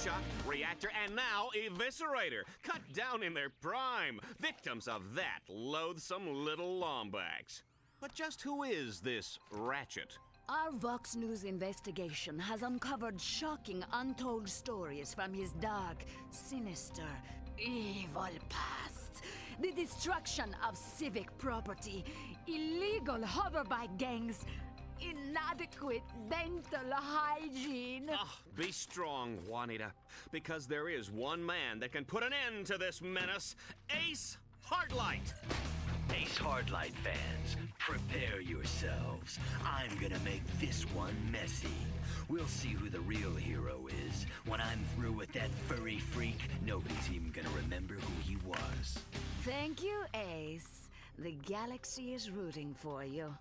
Shock, Reactor, and now Eviscerator. Cut down in their prime. Victims of that loathsome little Lombax. But just who is this Ratchet? Our Vox News investigation has uncovered shocking, untold stories from his dark, sinister, evil past. The destruction of civic property, illegal hoverbike gangs, inadequate dental hygiene. Be strong, Juanita, because there is one man that can put an end to this menace. Ace Hardlight! Ace Hardlight fans, prepare yourselves. I'm gonna make this one messy. We'll see who the real hero is. When I'm through with that furry freak, nobody's even gonna remember who he was. Thank you, Ace. The galaxy is rooting for you.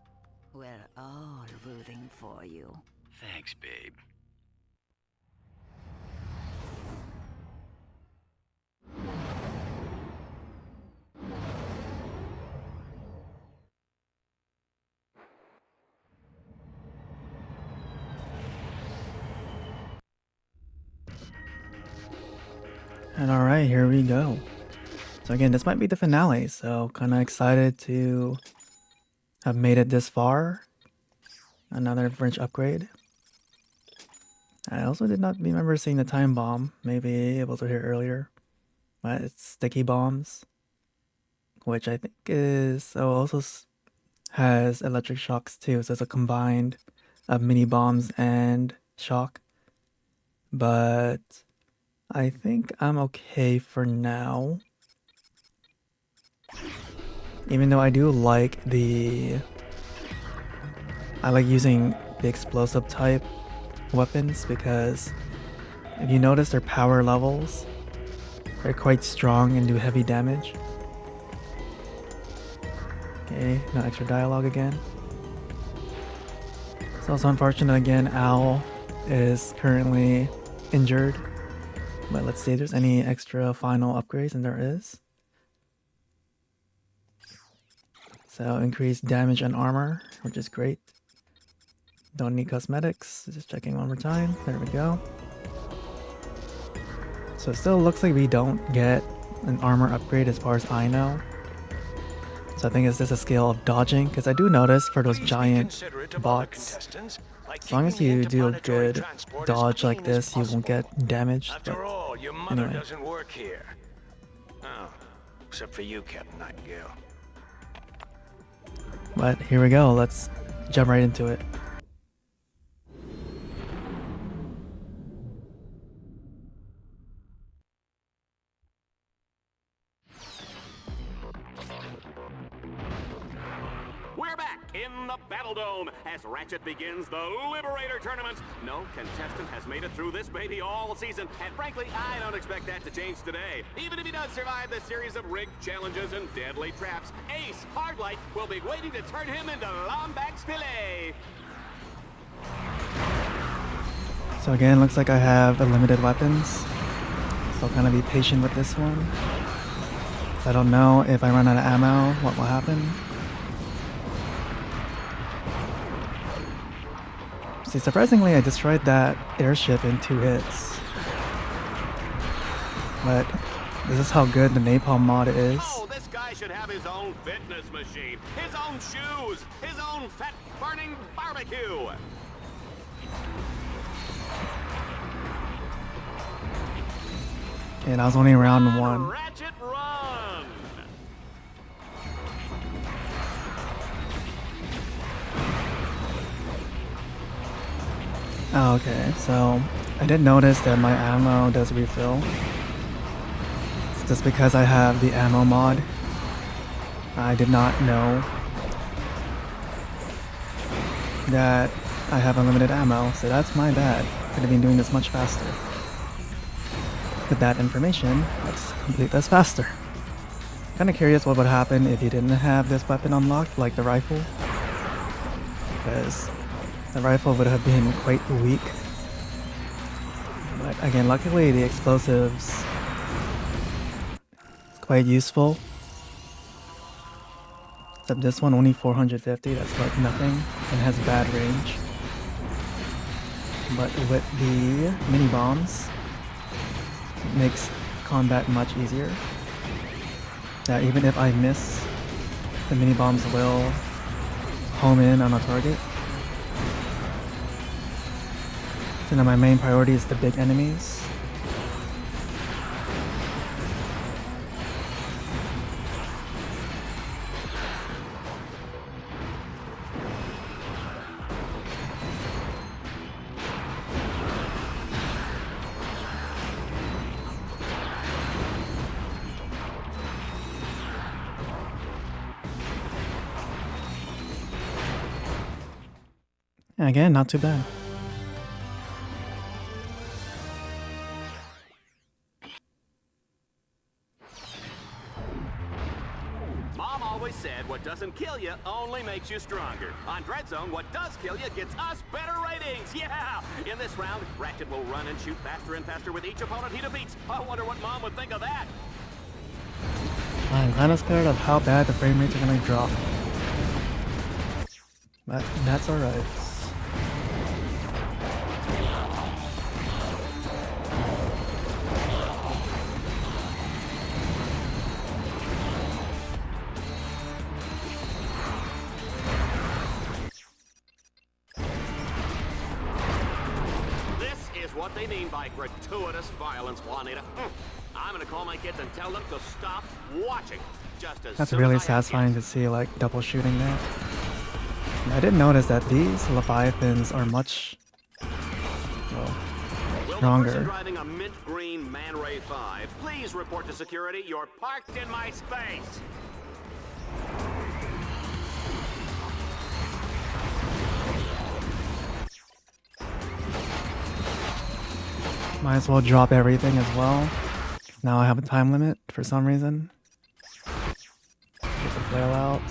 We're all rooting for you. Thanks, babe. And alright, here we go. So again, this might be the finale, so kinda excited to have made it this far. Another French upgrade. I also did not remember seeing the time bomb, maybe able to hear earlier. But it's sticky bombs, which I think is also has electric shocks too, so it's a combined of mini bombs and shock. But I think I'm okay for now. Even though I do like I like using the explosive type weapons because if you notice their power levels, they're quite strong and do heavy damage. Okay, no extra dialogue again. It's also unfortunate again, Owl is currently injured. But let's see if there's any extra final upgrades, and there is. So increased damage and armor, which is great. Don't need cosmetics, just checking one more time. There we go. So it still looks like we don't get an armor upgrade as far as I know. So I think it's just a scale of dodging, because I do notice for those giant bots, as long as you do a good dodge like this, you won't get damaged. After all, your mother anyway. doesn't work here. Oh, except for you, Captain Nightingale. But here we go, let's jump right into it. We're back in the Battle Dome as Ratchet begins the Liberator Tournament. No contestant has made it through this baby all season, and frankly, I don't expect that to change today. Even if he does survive this series of rigged challenges and deadly traps, Ace Hardlight will be waiting to turn him into Lombax filet. So again, looks like I have limited weapons. So I'll kind of be patient with this one. 'Cause I don't know if I run out of ammo, what will happen. See, surprisingly, I destroyed that airship in 2 hits. But this is how good the napalm mod is. Oh, this guy should have his own fitness machine, his own shoes, his own fat-burning barbecue. And I was only round 1. Ratchet run! Oh, okay, so I did notice that my ammo does refill. It's just because I have the ammo mod. I did not know that I have unlimited ammo, so that's my bad. Could have been doing this much faster. With that information, let's complete this faster. Kinda curious what would happen if you didn't have this weapon unlocked, like the rifle. Because the rifle would have been quite weak. But again, luckily the explosives is quite useful. Except this one only 450, that's like nothing, and has bad range. But with the mini bombs, makes combat much easier. That even if I miss, the mini bombs will home in on a target. So now my main priority is the big enemies. And again, not too bad. Mom always said what doesn't kill you only makes you stronger. On DreadZone, what does kill you gets us better ratings. Yeah! In this round, Ratchet will run and shoot faster and faster with each opponent he defeats. I wonder what Mom would think of that. I'm kind of scared of how bad the frame rates are going to drop. But that's alright. What they mean by gratuitous violence, Juanita. I'm gonna call my kids and tell them to stop watching. Just as That's soon really as I have satisfying to kids. see, like, double shooting that. And I didn't notice that these Leviathans are much, well, Will the person stronger. driving a mint green Man Ray 5 please report to security? You're parked in my space. Might as well drop everything as well. Now I have a time limit for some reason. Get the flail out.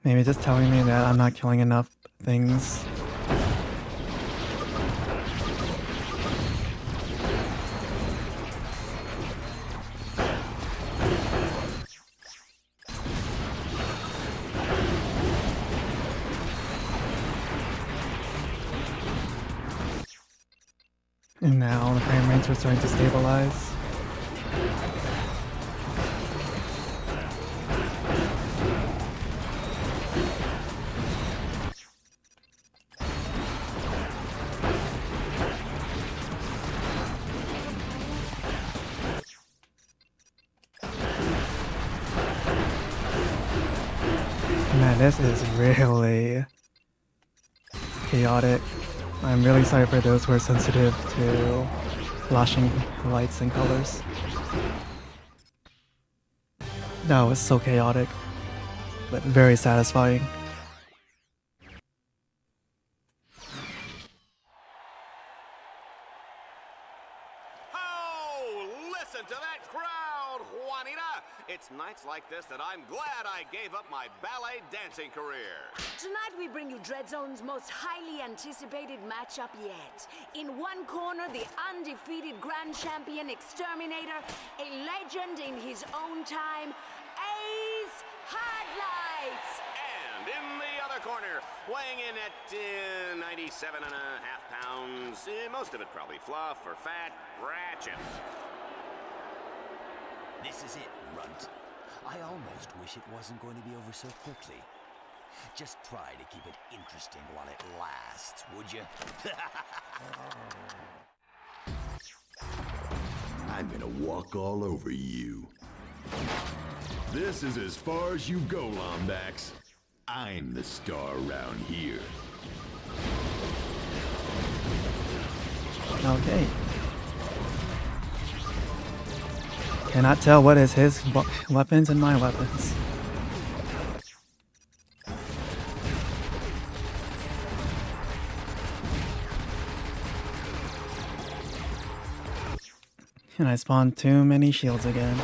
Maybe just telling me that I'm not killing enough things. And now the frame rates are starting to stabilize. Man, this is really chaotic. I'm really sorry for those who are sensitive to flashing lights and colors. That was so chaotic, but very satisfying. Oh, listen to that crowd, Juanita! It's nights like this that I'm glad I gave up my ballet dancing career. Tonight we bring you DreadZone's most highly anticipated matchup yet. In one corner, the undefeated Grand Champion Exterminator, a legend in his own time, Ace Hardlight. And in the other corner, weighing in at 97.5 pounds, most of it probably fluff or fat, Ratchet. This is it, Runt. I almost wish it wasn't going to be over so quickly. Just try to keep it interesting while it lasts, would you? I'm gonna walk all over you. This is as far as you go, Lombax. I'm the star around here. Okay. Cannot tell what is his weapons and my weapons. And I spawned too many shields again.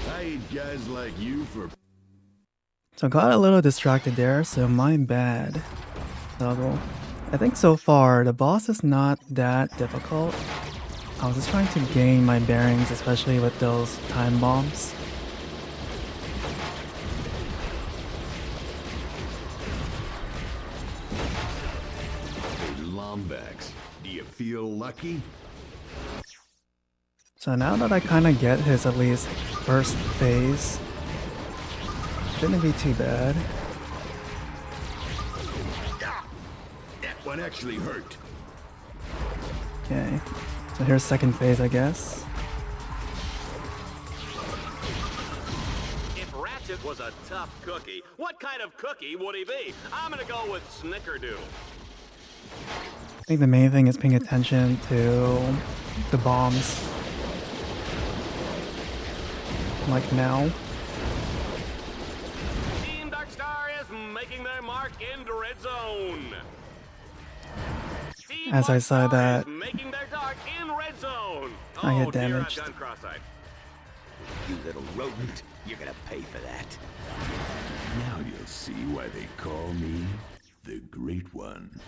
I hate guys like you for... So got a little distracted there, so my bad. Toggle. I think so far the boss is not that difficult. I was just trying to gain my bearings, especially with those time bombs. Hey, Lombax, do you feel lucky? So now that I kind of get his at least first phase, shouldn't be too bad. That one actually hurt. Okay, so here's second phase, I guess. If Ratchet was a tough cookie, what kind of cookie would he be? I'm gonna go with Snickerdoodle. I think the main thing is paying attention to the bombs. Like now. Team Darkstar is making their mark in DreadZone. Team As I saw Darkstar that, is making their dark in Red Zone. I get Oh, dear, damaged. I've gone cross-eyed. You little rodent, you're gonna pay for that. Now you'll see why they call me the Great One.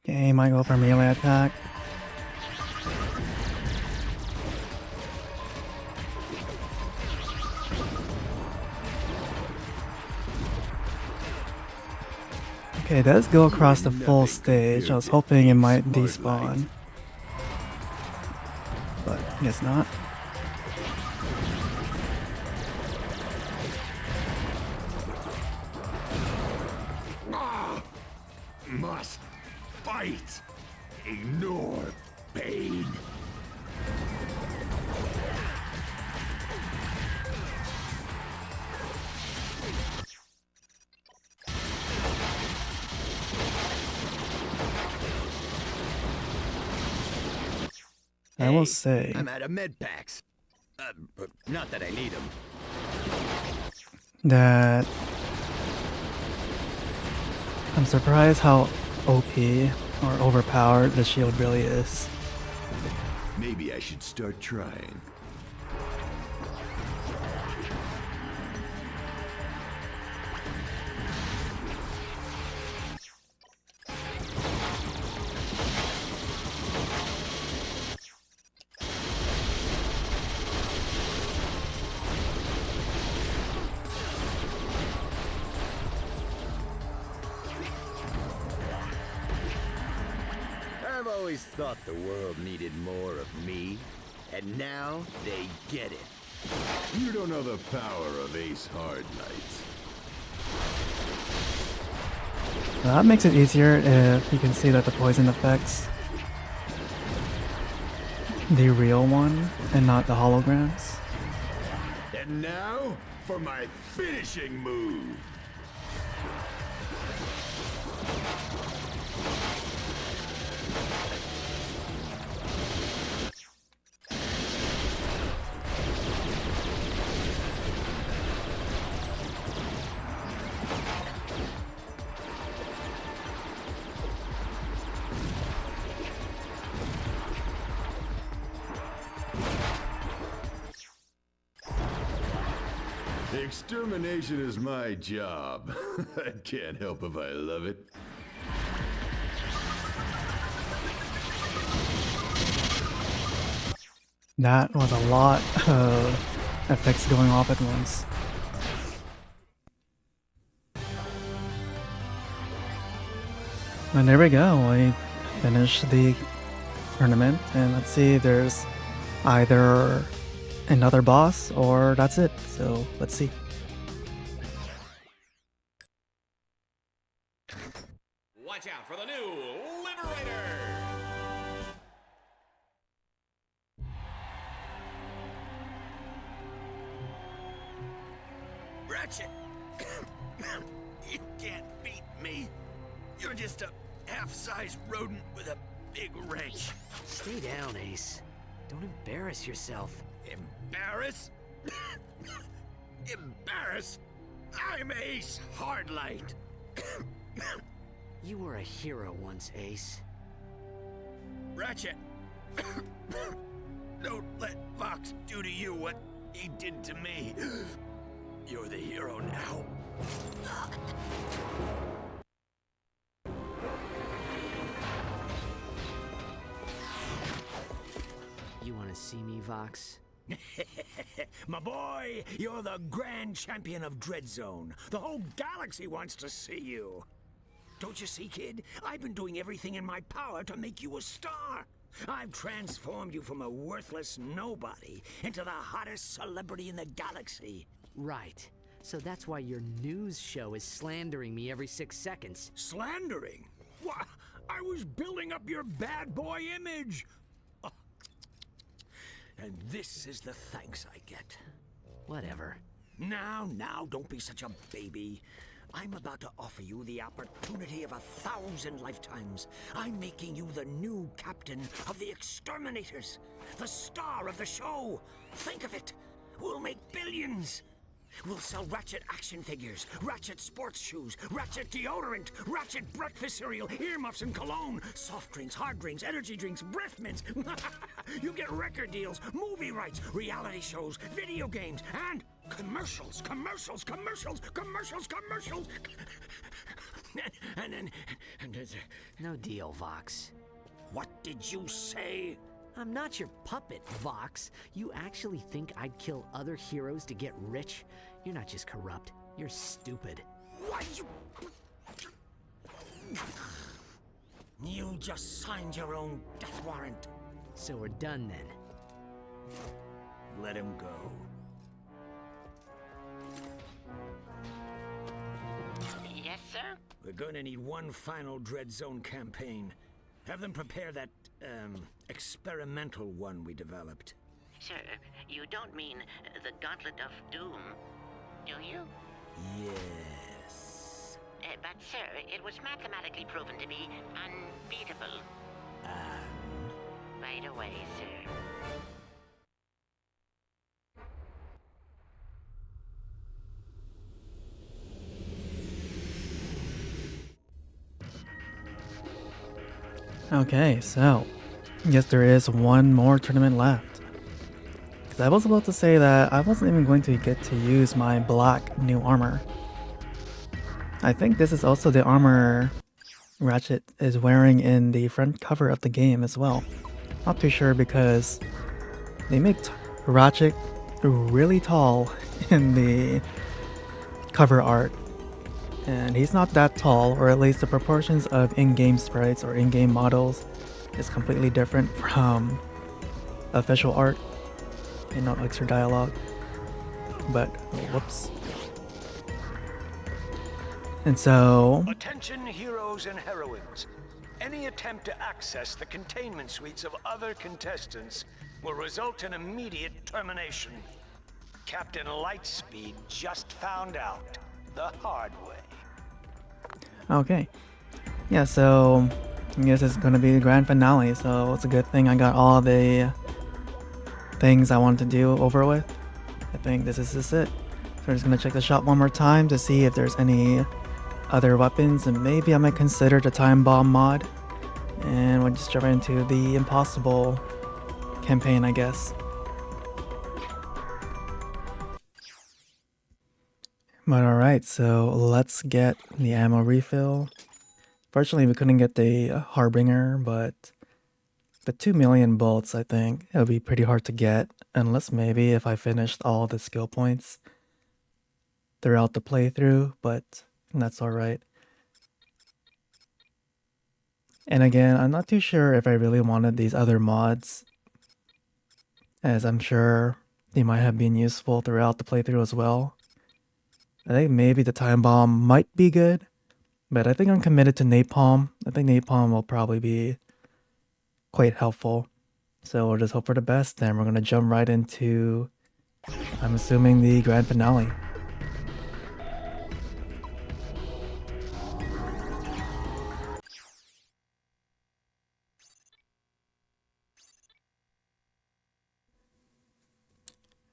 Okay, might go for melee attack. Okay, it does go across the full stage. I was hoping it might despawn. But I guess not. Must fight. Ignore pain. I will say I'm out of med packs. Not that I need them. that I'm surprised how OP or overpowered the shield really is. Maybe I should start trying. I've always thought the world needed more of me, and now they get it. You don't know the power of Ace Hardlight. That makes it easier if you can see that the poison effects the real one and not the holograms. And now for my finishing move. Extermination is my job. I can't help if I love it. That was a lot of effects going off at once. And there we go, we finished the tournament, and let's see if there's either another boss or that's it, so let's see. Watch out for the new Liberator! Ratchet! You can't beat me. You're just a half-sized rodent with a big wrench. Stay down, Ace. Don't embarrass yourself. Embarrass? Embarrass? I'm Ace Hardlight. You were a hero once, Ace. Ratchet! Don't let Vox do to you what he did to me. You're the hero now. You want to see me, Vox? My boy, you're the grand champion of DreadZone. The whole galaxy wants to see you. Don't you see, kid? I've been doing everything in my power to make you a star. I've transformed you from a worthless nobody into the hottest celebrity in the galaxy. Right. So that's why your news show is slandering me every 6 seconds. Slandering? Why, I was building up your bad boy image. Oh. And this is the thanks I get. Whatever. Now, don't be such a baby. I'm about to offer you the opportunity of 1,000 lifetimes. I'm making you the new captain of the exterminators, the star of the show. Think of it. We'll make billions. We'll sell Ratchet action figures, Ratchet sports shoes, Ratchet deodorant, Ratchet breakfast cereal, earmuffs and cologne, soft drinks, hard drinks, energy drinks, breath mints. You get record deals, movie rights, reality shows, video games, and commercials. No deal, Vox. What did you say? I'm not your puppet, Vox. You actually think I'd kill other heroes to get rich? You're not just corrupt, you're stupid. What? You just signed your own death warrant. So we're done then. Let him go. Yes, sir? We're going to need one final DreadZone campaign. Have them prepare that, experimental one we developed. Sir, you don't mean the Gauntlet of Doom, do you? Yes. But, sir, it was mathematically proven to be unbeatable. Right away, sir. Okay, so yes, there is one more tournament left. Because I was about to say that I wasn't even going to get to use my black new armor. I think this is also the armor Ratchet is wearing in the front cover of the game as well. Not too sure because they make Ratchet really tall in the cover art. And he's not that tall, or at least the proportions of in-game sprites or in-game models is completely different from official art and no extra dialogue. But, whoops. And so... Attention heroes and heroines. Any attempt to access the containment suites of other contestants will result in immediate termination. Captain Lightspeed just found out the hard way. Okay. Yeah, so I guess it's gonna be the grand finale, so it's a good thing I got all the things I wanted to do over with. I think this is it. So we're just gonna check the shop one more time to see if there's any other weapons, and maybe I might consider the time bomb mod. And we'll just jump right into the impossible campaign, I guess. But alright, so let's get the ammo refill. Fortunately, we couldn't get the Harbinger, but the 2 million bolts, I think, it would be pretty hard to get, unless maybe if I finished all the skill points throughout the playthrough, but that's alright. And again, I'm not too sure if I really wanted these other mods, as I'm sure they might have been useful throughout the playthrough as well. I think maybe the time bomb might be good, but I think I'm committed to napalm. I think napalm will probably be quite helpful. So we'll just hope for the best, and we're going to jump right into, I'm assuming, the grand finale.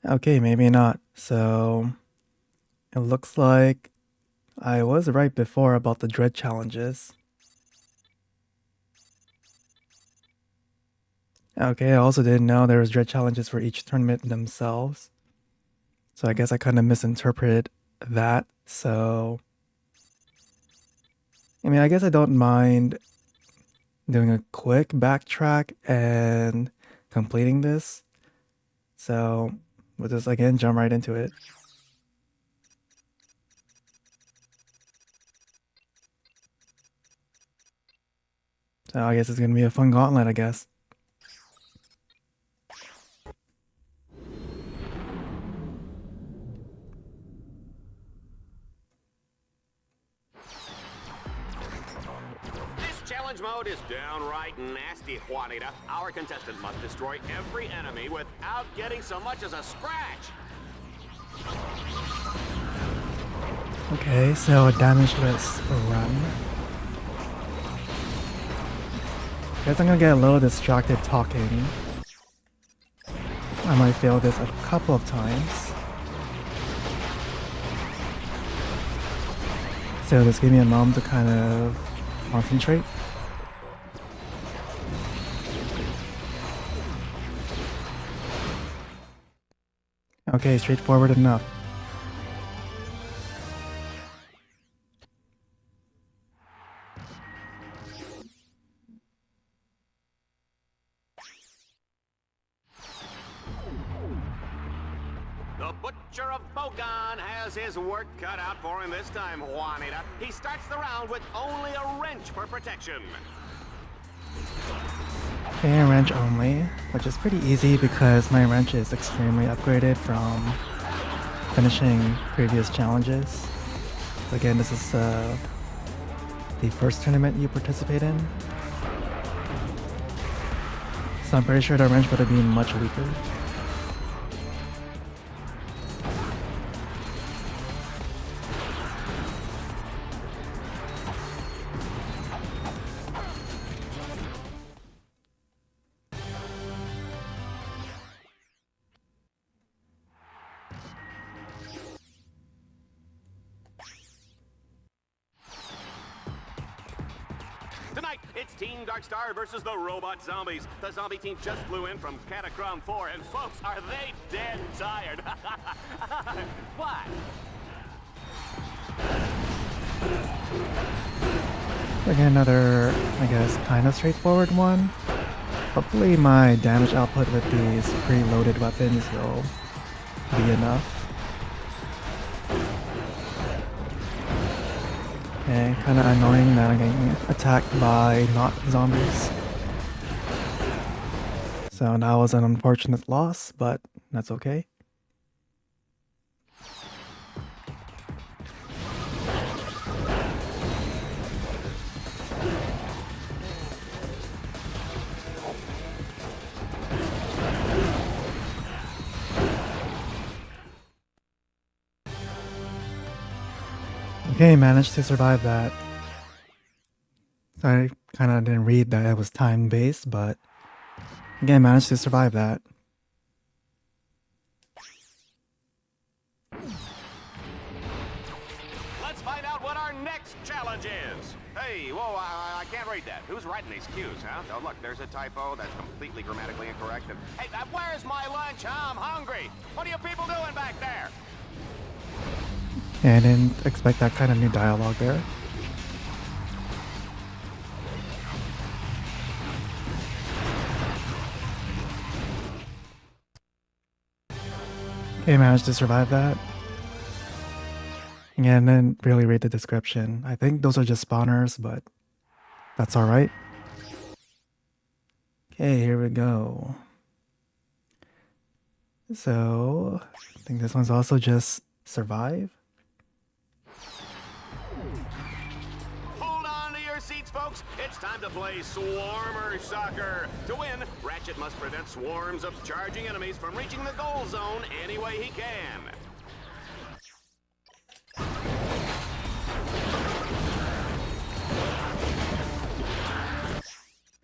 Okay, maybe not. So it looks like I was right before about the dread challenges. Okay, I also didn't know there was dread challenges for each tournament themselves. So I guess I kind of misinterpreted that. So, I mean, I guess I don't mind doing a quick backtrack and completing this. So we'll just again jump right into it. So I guess it's gonna be a fun gauntlet, I guess. This challenge mode is downright nasty, Juanita. Our contestant must destroy every enemy without getting so much as a scratch. Okay, so a damageless run. Guess I'm gonna get a little distracted talking. I might fail this a couple of times. So just give me a moment to kind of concentrate. Okay, straightforward enough. The Butcher of Bogon has his work cut out for him this time, Juanita. He starts the round with only a wrench for protection. Okay, wrench only, which is pretty easy because my wrench is extremely upgraded from finishing previous challenges. Again, this is the first tournament you participate in. So I'm pretty sure the wrench would have been much weaker. Tonight, it's Team Darkstar versus the Robot Zombies. The zombie team just flew in from Catacrom 4, and folks, are they dead tired? What? Again, another, I guess, kind of straightforward one. Hopefully my damage output with these preloaded weapons will be enough. Okay, kind of annoying that I'm getting attacked by not zombies. So that was an unfortunate loss, but that's okay. Okay, managed to survive that. I kind of didn't read that it was time-based, but again, managed to survive that. Let's find out what our next challenge is. Hey, whoa, I can't read that. Who's writing these cues, huh? Oh, look, there's a typo that's completely grammatically incorrect. And, hey, where's my lunch? I'm hungry. What are you people doing back there? Yeah, I didn't expect that kind of new dialogue there. Okay, managed to survive that. Again, didn't really read the description. I think those are just spawners, but that's alright. Okay, here we go. So, I think this one's also just survive. Hold on to your seats, folks. It's time to play Swarmer Soccer. To win, Ratchet must prevent swarms of charging enemies from reaching the goal zone any way he can.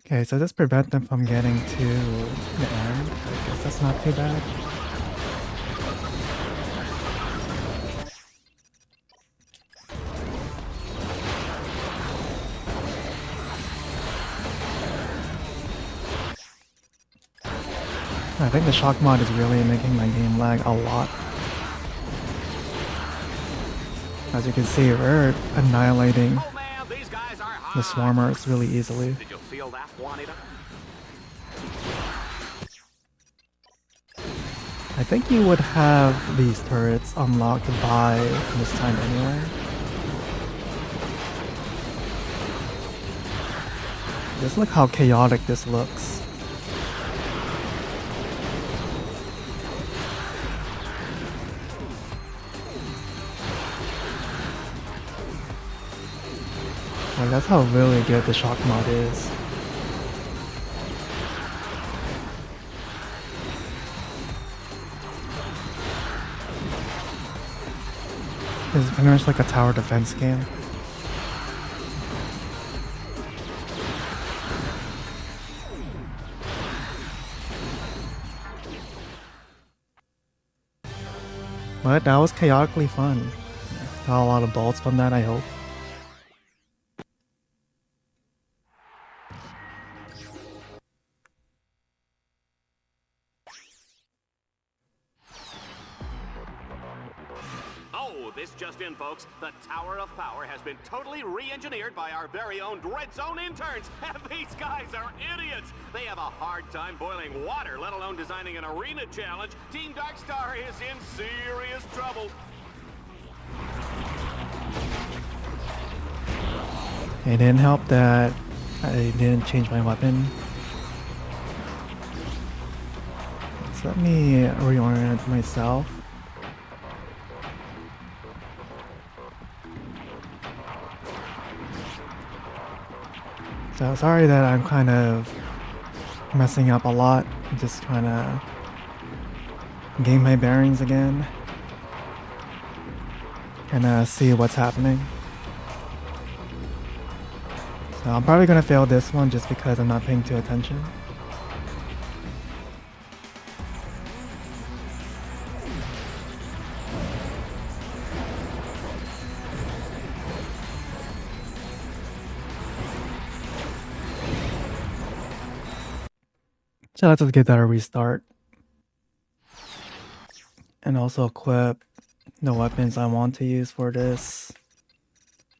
Okay, so just prevent them from getting to the end. I guess that's not too bad. I think the shock mod is really making my game lag a lot. As you can see, we're annihilating Oh man, these guys are hot. the swarmers really easily. Did you feel that, Juanita? I think you would have these turrets unlocked by this time anyway. Just look how chaotic this looks. Like, that's how really good the shock mod is. It's pretty much like a tower defense game. But that was chaotically fun. Got a lot of bolts from that, I hope. Oh, this just in, folks. The Tower of Power has been totally re-engineered by our very own DreadZone interns. And these guys are idiots. They have a hard time boiling water, let alone designing an arena challenge. Team Darkstar is in serious trouble. It didn't help that I didn't change my weapon. So let me reorient myself. So sorry that I'm kind of messing up a lot. I'm just trying to gain my bearings again and see what's happening. So I'm probably gonna fail this one just because I'm not paying too attention. So let's just give that a restart. And also equip the weapons I want to use for this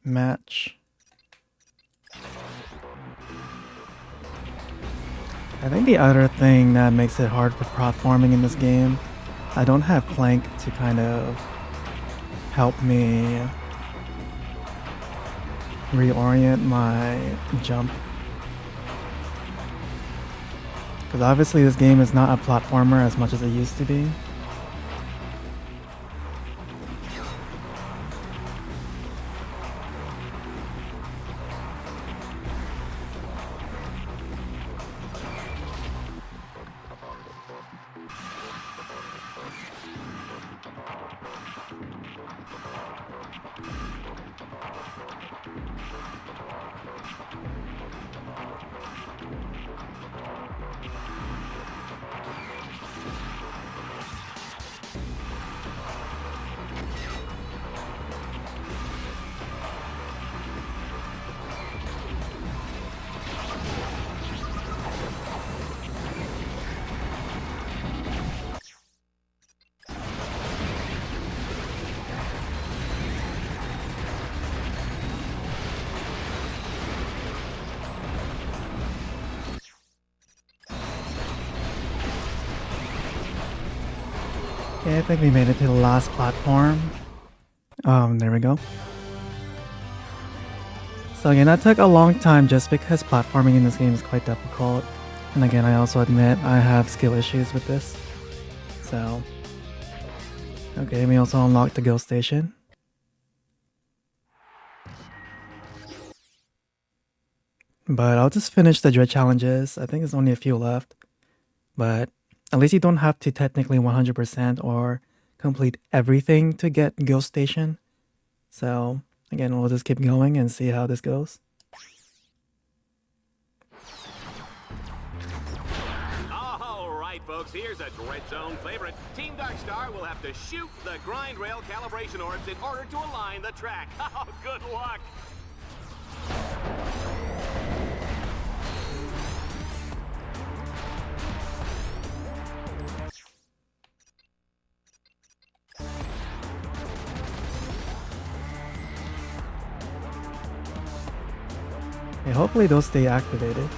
match. I think the other thing that makes it hard for platforming in this game, I don't have Clank to kind of help me reorient my jump. Because obviously this game is not a platformer as much as it used to be. Okay, I think we made it to the last platform. There we go. So again, that took a long time just because platforming in this game is quite difficult. And again, I also admit I have skill issues with this. So, okay, we also unlocked the Guild Station. But I'll just finish the Dread challenges. I think there's only a few left. But at least you don't have to technically 100% or complete everything to get Guild Station. So, again, we'll just keep going and see how this goes. Alright, folks, here's a DreadZone favorite. Team Darkstar will have to shoot the grind rail calibration orbs in order to align the track. Oh, good luck! Okay, hopefully those stay activated.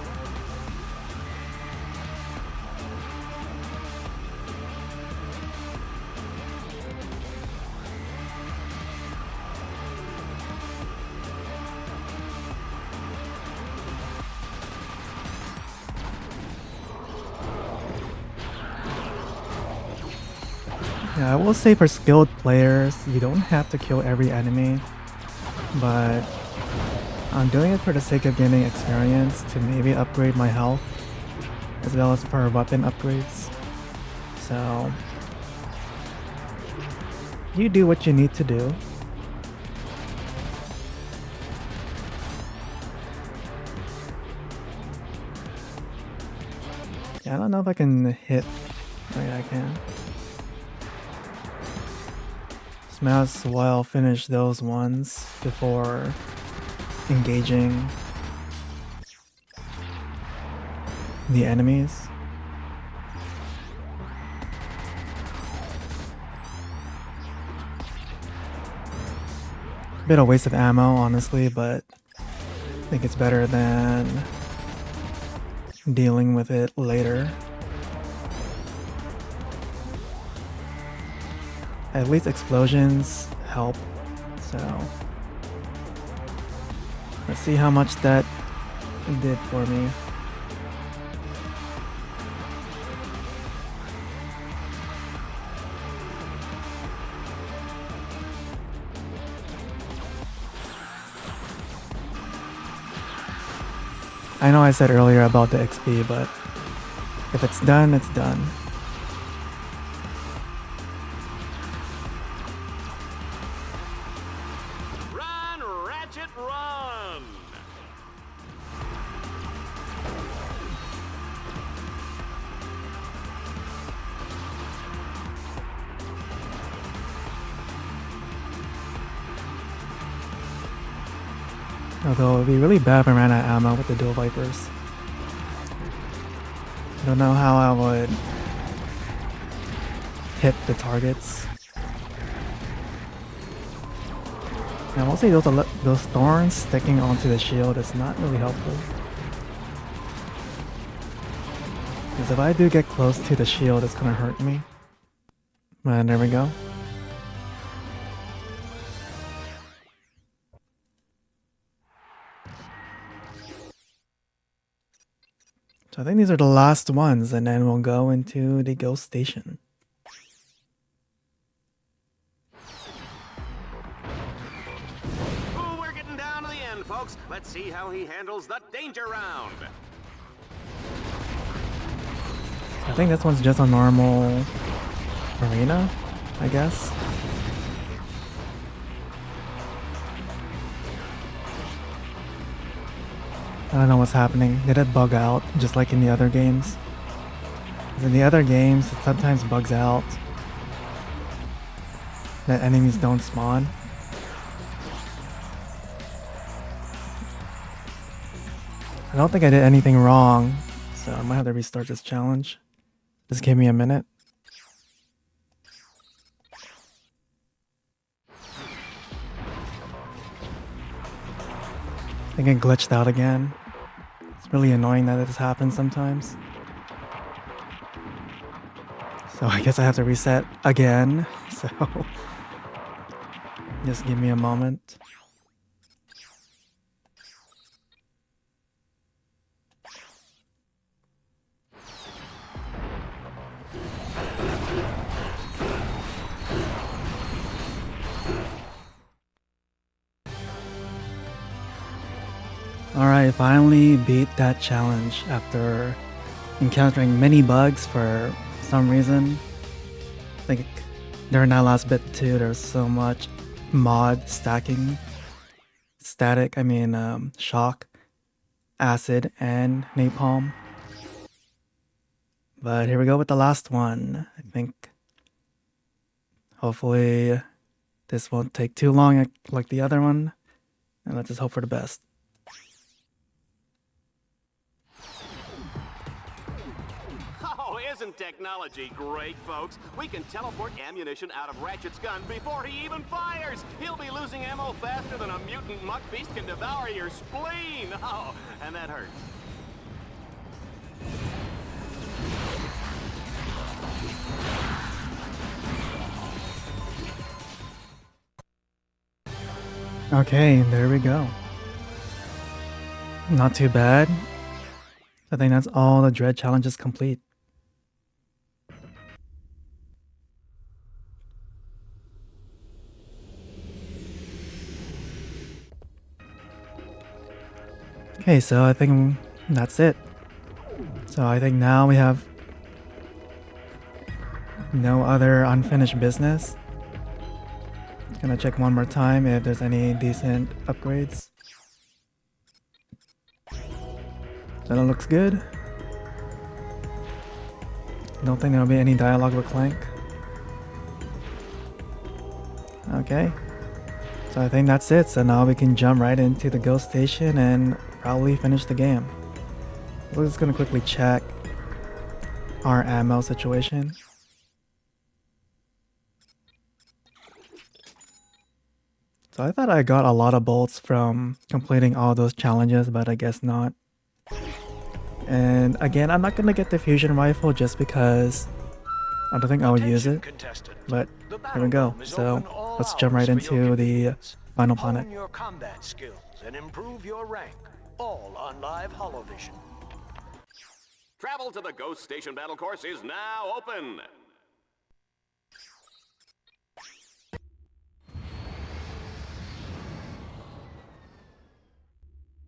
Yeah, I will say for skilled players, you don't have to kill every enemy, but I'm doing it for the sake of gaining experience to maybe upgrade my health, as well as for weapon upgrades. So, you do what you need to do. Yeah, I don't know if I can hit. Oh yeah, I can. Might as well finish those ones before engaging the enemies. Bit of waste of ammo, honestly, but I think it's better than dealing with it later. At least explosions help, so let's see how much that did for me. I know I said earlier about the XP, but if it's done, it's done. Ratchet, run! Although it'd be really bad if I ran out of ammo with the dual Vipers. I don't know how I would hit the targets. And mostly those thorns sticking onto the shield is not really helpful. Because if I do get close to the shield, it's gonna hurt me. And there we go. So I think these are the last ones, and then we'll go into the ghost station. Ooh, we're getting down to the end, folks. Let's see how he handles the danger round. I think this one's just a normal arena, I guess. I don't know what's happening. Did it bug out just like in the other games? 'Cause in the other games, it sometimes bugs out that enemies don't spawn. I don't think I did anything wrong, so I might have to restart this challenge. Just give me a minute. I think it glitched out again. It's really annoying that this happens sometimes. So I guess I have to reset again. So just give me a moment. Alright, finally beat that challenge after encountering many bugs for some reason. I think during that last bit too, there's so much mod stacking. Shock, acid, and napalm. But here we go with the last one. I think hopefully this won't take too long like the other one. And let's just hope for the best. Oh, isn't technology great, folks? We can teleport ammunition out of Ratchet's gun before he even fires! He'll be losing ammo faster than a mutant muck beast can devour your spleen! Oh, and that hurts. Okay, there we go. Not too bad. I think that's all the Dread challenges complete. Okay, so I think that's it. So I think now we have no other unfinished business. Gonna check one more time if there's any decent upgrades. That looks good. Don't think there'll be any dialogue with Clank. Okay. So I think that's it. So now we can jump right into the Ghost Station and probably finish the game. We're just gonna quickly check our ammo situation. So I thought I got a lot of bolts from completing all those challenges, but I guess not. And again, I'm not gonna get the fusion rifle just because I don't think I would use it. But here we go. So let's jump right into the final planet. Hone your combat skills and improve your rank, all on live holovision. Travel to the Ghost Station battle course is now open.